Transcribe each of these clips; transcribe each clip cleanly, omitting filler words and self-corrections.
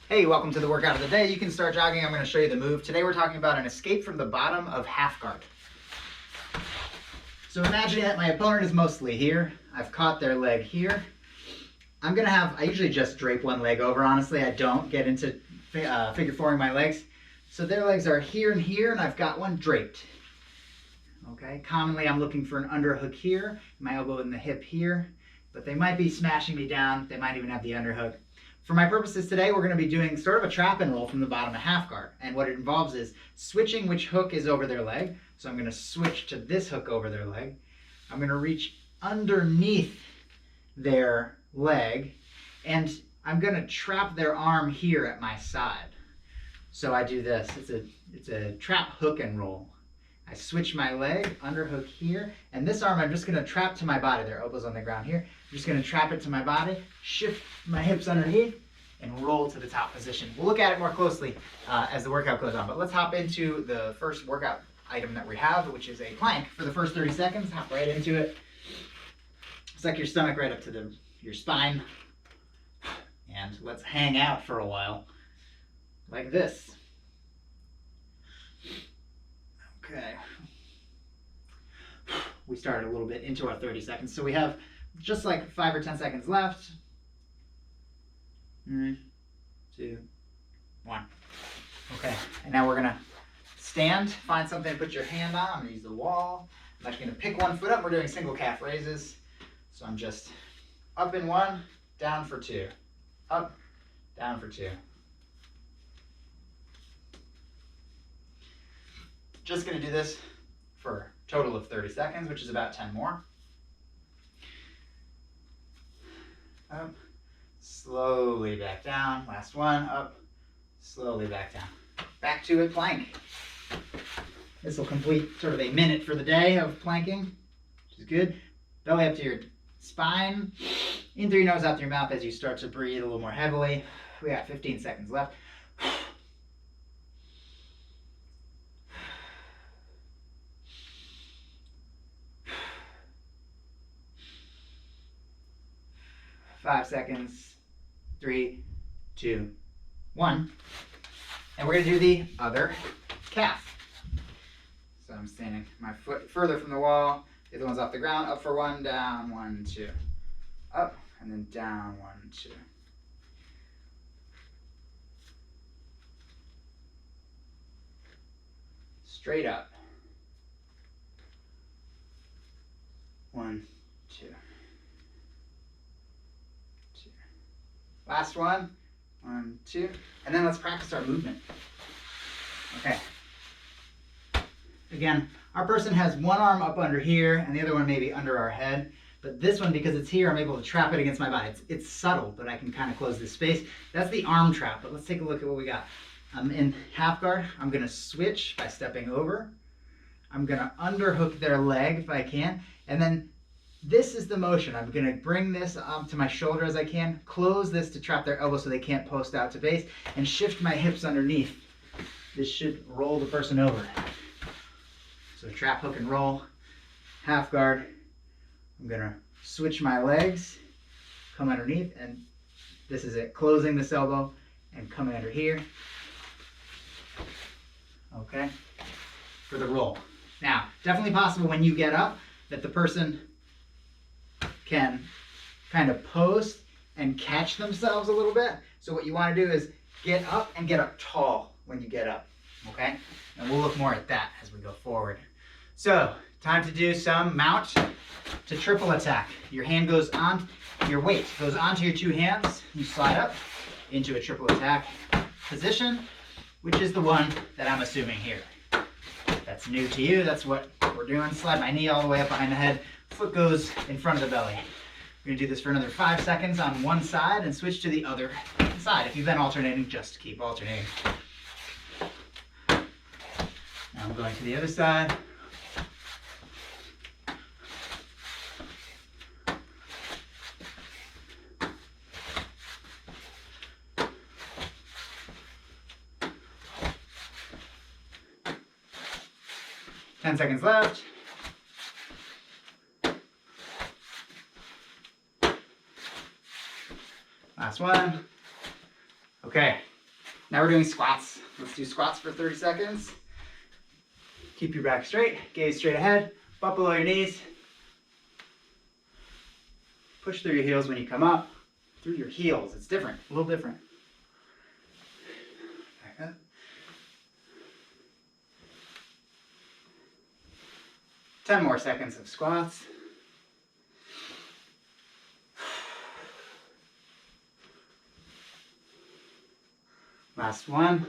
Hey, welcome to the workout of the day. You can start jogging. I'm going to show you the move. Today we're talking about an escape from the bottom of half guard. So imagine that my opponent is mostly here. I've caught their leg here. I usually just drape one leg over, honestly. I don't get into figure fouring my legs. So their legs are here and here, and I've got one draped. Okay, commonly I'm looking for an underhook here, my elbow in the hip here, but they might be smashing me down. They might even have the underhook. For my purposes today, we're going to be doing sort of a trap and roll from the bottom of half guard. And what it involves is switching which hook is over their leg. So I'm going to switch to this hook over their leg. I'm going to reach underneath their leg, and I'm going to trap their arm here at my side. So I do this. It's a trap hook and roll. I switch my leg, underhook here, and this arm I'm just going to trap to my body. Their elbows on the ground here. I'm just going to trap it to my body, shift my hips underneath, and roll to the top position. We'll look at it more closely as the workout goes on, but let's hop into the first workout item that we have, which is a plank. For the first 30 seconds, hop right into it. It's like your stomach right up to your spine, and let's hang out for a while, like this. Okay. We started a little bit into our 30 seconds, so we have just like 5 or 10 seconds left. 3, 2, 1. Okay, and now we're gonna stand, find something to put your hand on. I'm gonna use the wall. I'm actually gonna pick one foot up. We're doing single calf raises. So I'm just up in 1, down for 2. Up, down for 2. Just going to do this for a total of 30 seconds, which is about 10 more. Up, slowly back down. Last one, up, slowly back down. Back to a plank. This will complete sort of a minute for the day of planking, which is good. Belly up to your spine, in through your nose, out through your mouth as you start to breathe a little more heavily. We got 15 seconds left. 5 seconds, 3, 2, 1. And we're going to do the other calf. So I'm standing my foot further from the wall, the other one's off the ground, up for 1, down, 1, 2. Up, and then down, 1, 2. Straight up. 1, 2. Last one. 1, 2. And then let's practice our movement. Okay. Again, our person has one arm up under here and the other one maybe under our head. But this one, because it's here, I'm able to trap it against my body. It's subtle, but I can kind of close this space. That's the arm trap. But let's take a look at what we got. I'm in half guard. I'm going to switch by stepping over. I'm going to underhook their leg if I can. And then this is the motion. I'm going to bring this up to my shoulder as I can, close this to trap their elbow so they can't post out to base, and shift my hips underneath. This should roll the person over. So trap, hook, and roll, half guard. I'm going to switch my legs, come underneath, and this is it, closing this elbow and coming under here. Okay, for the roll. Now, definitely possible when you get up that the person can kind of post and catch themselves a little bit. So what you want to do is get up and get up tall when you get up, okay? And we'll look more at that as we go forward. So, time to do some mount to triple attack. Your hand goes on, your weight goes onto your 2 hands. You slide up into a triple attack position, which is the one that I'm assuming here. That's new to you, that's what we're doing. Slide my knee all the way up behind the head. Foot goes in front of the belly. We're going to do this for another 5 seconds on one side and switch to the other side. If you've been alternating, just keep alternating. Now I'm going to the other side. Ten seconds left. Last one. Okay, Now we're doing squats. Let's do squats for 30 seconds. Keep your back straight, gaze straight ahead, butt below your knees. Push through your heels when you come up. Through your heels, it's different, a little different. Back up. Ten more seconds of squats. Last one.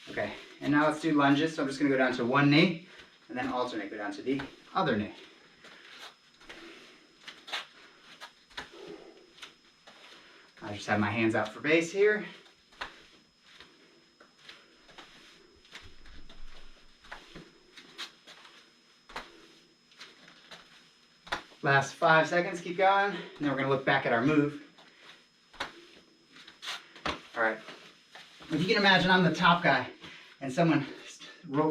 Okay, and now let's do lunges. So I'm just gonna go down to one knee and then alternate, go down to the other knee. I just have my hands out for base here. Last 5 seconds, keep going. And then we're gonna look back at our move. All right, if you can imagine I'm the top guy and someone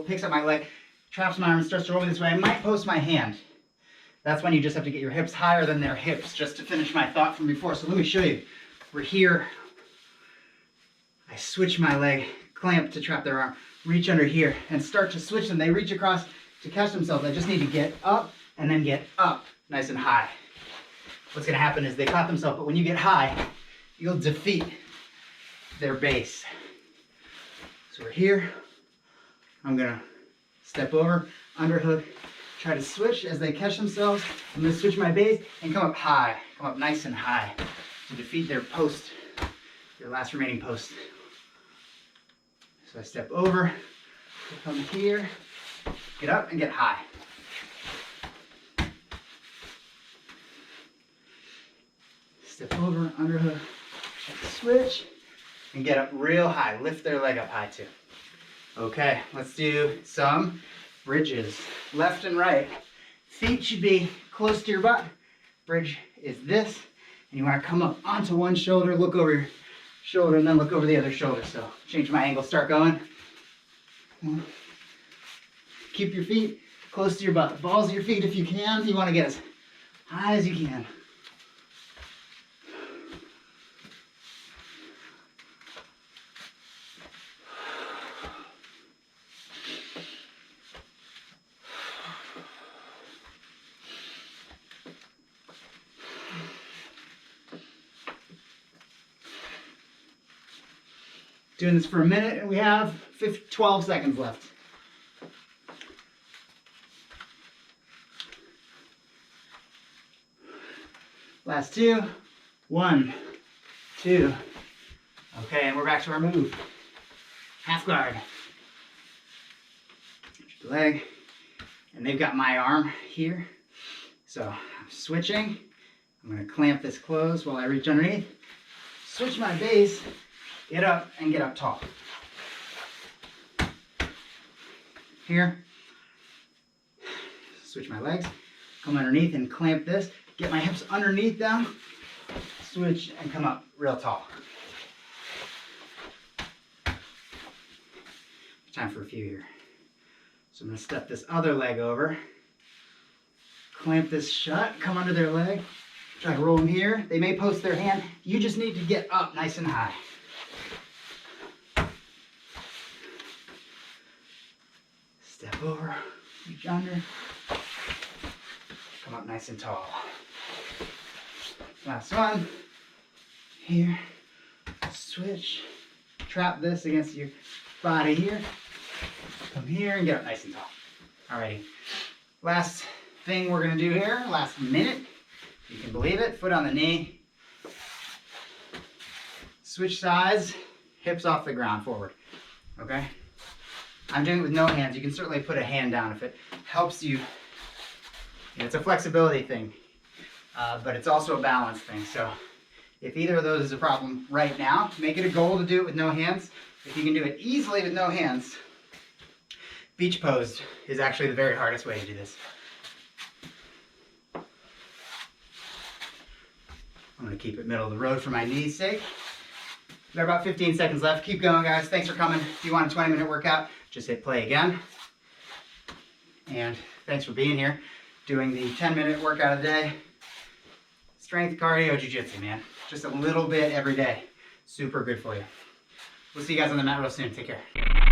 picks up my leg, traps my arm, and starts to roll me this way, I might post my hand. That's when you just have to get your hips higher than their hips, just to finish my thought from before. So let me show you. We're here. I switch my leg, clamp to trap their arm, reach under here, and start to switch them. They reach across to catch themselves. I just need to get up and then get up nice and high. What's gonna happen is they caught themselves, but when you get high, you'll defeat their base. So we're here. I'm gonna step over, underhook, try to switch as they catch themselves. I'm gonna switch my base and come up high, come up nice and high to defeat their post, their last remaining post. So I step over, come here, get up and get high. Step over, underhook, switch, and get up real high. Lift their leg up high too. Okay, let's do some bridges. Left and right. Feet should be close to your butt. Bridge is this. And you want to come up onto one shoulder, look over your shoulder, and then look over the other shoulder. So change my angle, start going. Keep your feet close to your butt. Balls of your feet if you can. You want to get as high as you can. Doing this for a minute, and we have 12 seconds left. Last two. 1, 2. Okay, and we're back to our move. Half guard. The leg, and they've got my arm here. So I'm switching. I'm going to clamp this closed while I reach underneath. Switch my base. Get up and get up tall. Here, switch my legs, come underneath and clamp this, get my hips underneath them, switch and come up real tall. Time for a few here. So I'm gonna step this other leg over, clamp this shut, come under their leg, try to roll them here. They may post their hand. You just need to get up nice and high. Step over, reach under, come up nice and tall. Last one, here, switch, trap this against your body here, come here and get up nice and tall. Alrighty, last thing we're gonna do here, last minute, you can believe it, foot on the knee, switch sides, hips off the ground forward, okay? I'm doing it with no hands. You can certainly put a hand down if it helps you. It's a flexibility thing, but it's also a balance thing. So if either of those is a problem right now, make it a goal to do it with no hands. If you can do it easily with no hands, beach pose is actually the very hardest way to do this. I'm going to keep it middle of the road for my knees' sake. We've got about 15 seconds left. Keep going, guys. Thanks for coming. If you want a 20-minute workout, just hit play again. And thanks for being here, doing the 10-minute workout a day. Strength, cardio, jiu-jitsu, man. Just a little bit every day. Super good for you. We'll see you guys on the mat real soon. Take care.